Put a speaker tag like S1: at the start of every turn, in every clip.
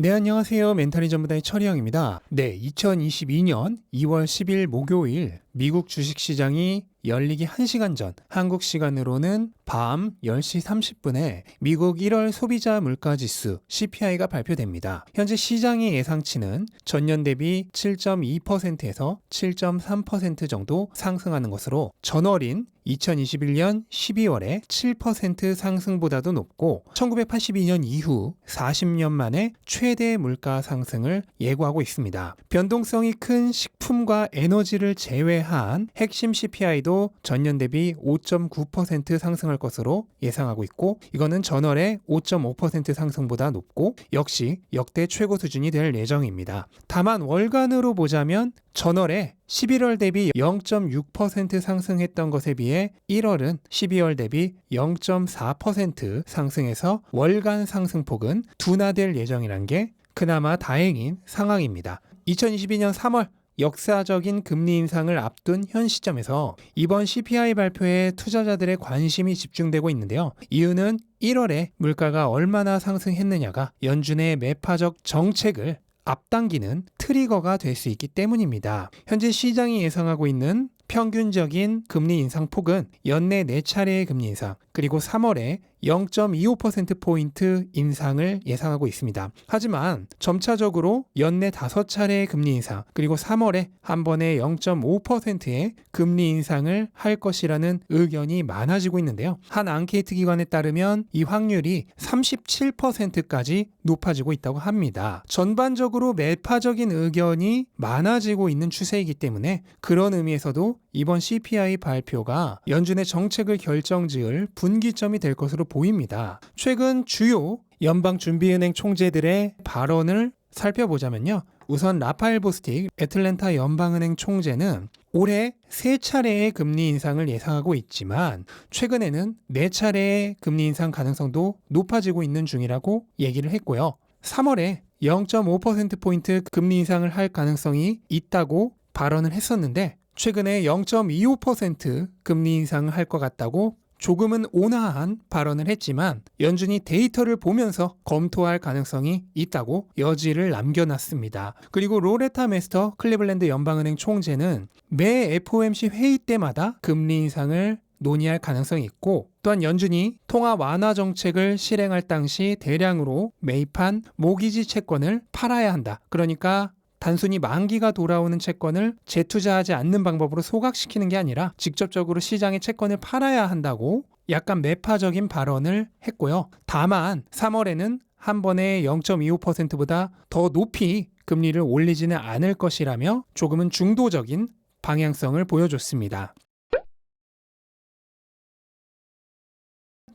S1: 네, 안녕하세요. 멘탈이 전부다의 철이형입니다. 네, 2022년 2월 10일 목요일 미국 주식시장이 열리기 1시간 전 한국 시간으로는 밤 10시 30분에 미국 1월 소비자 물가지수 CPI가 발표됩니다. 현재 시장의 예상치는 전년 대비 7.2%에서 7.3% 정도 상승하는 것으로 전월인 2021년 12월에 7% 상승보다도 높고 1982년 이후 40년 만에 최대 물가 상승을 예고하고 있습니다. 변동성이 큰 식품과 에너지를 제외한 핵심 CPI도 전년 대비 5.9% 상승할 것으로 예상하고 있고, 이거는 전월의 5.5% 상승보다 높고 역시 역대 최고 수준이 될 예정입니다. 다만 월간으로 보자면 전월에 11월 대비 0.6% 상승했던 것에 비해 1월은 12월 대비 0.4% 상승해서 월간 상승폭은 둔화될 예정이란 게 그나마 다행인 상황입니다. 2022년 3월 역사적인 금리 인상을 앞둔 현 시점에서 이번 CPI 발표에 투자자들의 관심이 집중되고 있는데요. 이유는 1월에 물가가 얼마나 상승했느냐가 연준의 매파적 정책을 앞당기는 트리거가 될 수 있기 때문입니다. 현재 시장이 예상하고 있는 평균적인 금리 인상 폭은 연내 4차례의 금리 인상, 그리고 3월에 0.25%포인트 인상을 예상하고 있습니다. 하지만 점차적으로 연내 5차례의 금리 인상, 그리고 3월에 한 번에 0.5%의 금리 인상을 할 것이라는 의견이 많아지고 있는데요. 한 앙케이트 기관에 따르면 이 확률이 37%까지 높아지고 있다고 합니다. 전반적으로 매파적인 의견이 많아지고 있는 추세이기 때문에 그런 의미에서도 이번 CPI 발표가 연준의 정책을 결정지을 분기점이 될 것으로 보입니다. 최근 주요 연방준비은행 총재들의 발언을 살펴보자면요. 우선 라파엘 보스틱 애틀랜타 연방은행 총재는 올해 3차례의 금리 인상을 예상하고 있지만 최근에는 4차례의 금리 인상 가능성도 높아지고 있는 중이라고 얘기를 했고요. 3월에 0.5%포인트 금리 인상을 할 가능성이 있다고 발언을 했었는데 최근에 0.25% 금리 인상을 할 것 같다고 조금은 온화한 발언을 했지만 연준이 데이터를 보면서 검토할 가능성이 있다고 여지를 남겨놨습니다. 그리고 로레타 메스터 클리블랜드 연방은행 총재는 매 FOMC 회의 때마다 금리 인상을 논의할 가능성이 있고, 또한 연준이 통화 완화 정책을 실행할 당시 대량으로 매입한 모기지 채권을 팔아야 한다. 그러니까 단순히 만기가 돌아오는 채권을 재투자하지 않는 방법으로 소각시키는 게 아니라 직접적으로 시장에 채권을 팔아야 한다고 약간 매파적인 발언을 했고요. 다만 3월에는 한 번에 0.25%보다 더 높이 금리를 올리지는 않을 것이라며 조금은 중도적인 방향성을 보여줬습니다.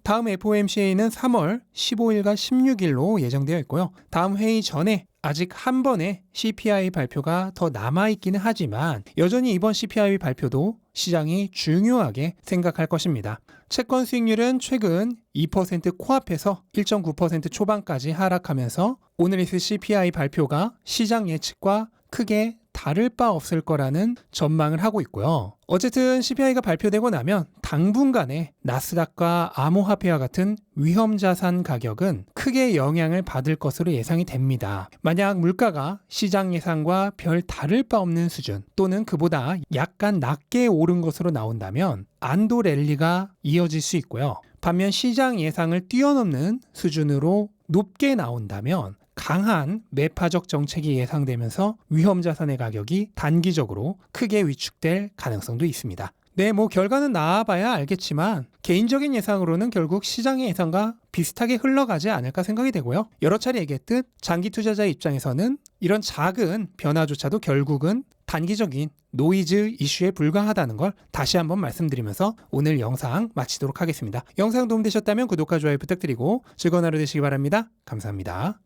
S1: 다음 FOMC는 3월 15일과 16일로 예정되어 있고요. 다음 회의 전에 아직 한 번의 CPI 발표가 더 남아있기는 하지만 여전히 이번 CPI 발표도 시장이 중요하게 생각할 것입니다. 채권 수익률은 최근 2% 코앞에서 1.9% 초반까지 하락하면서 오늘 있을 CPI 발표가 시장 예측과 크게 다를 바 없을 거라는 전망을 하고 있고요. 어쨌든 CPI가 발표되고 나면 당분간에 나스닥과 암호화폐와 같은 위험자산 가격은 크게 영향을 받을 것으로 예상이 됩니다. 만약 물가가 시장 예상과 별 다를 바 없는 수준 또는 그보다 약간 낮게 오른 것으로 나온다면 안도 랠리가 이어질 수 있고요. 반면 시장 예상을 뛰어넘는 수준으로 높게 나온다면 강한 매파적 정책이 예상되면서 위험자산의 가격이 단기적으로 크게 위축될 가능성도 있습니다. 네, 결과는 나와봐야 알겠지만 개인적인 예상으로는 결국 시장의 예상과 비슷하게 흘러가지 않을까 생각이 되고요. 여러 차례 얘기했듯 장기 투자자 입장에서는 이런 작은 변화조차도 결국은 단기적인 노이즈 이슈에 불과하다는 걸 다시 한번 말씀드리면서 오늘 영상 마치도록 하겠습니다. 영상 도움되셨다면 구독과 좋아요 부탁드리고 즐거운 하루 되시기 바랍니다. 감사합니다.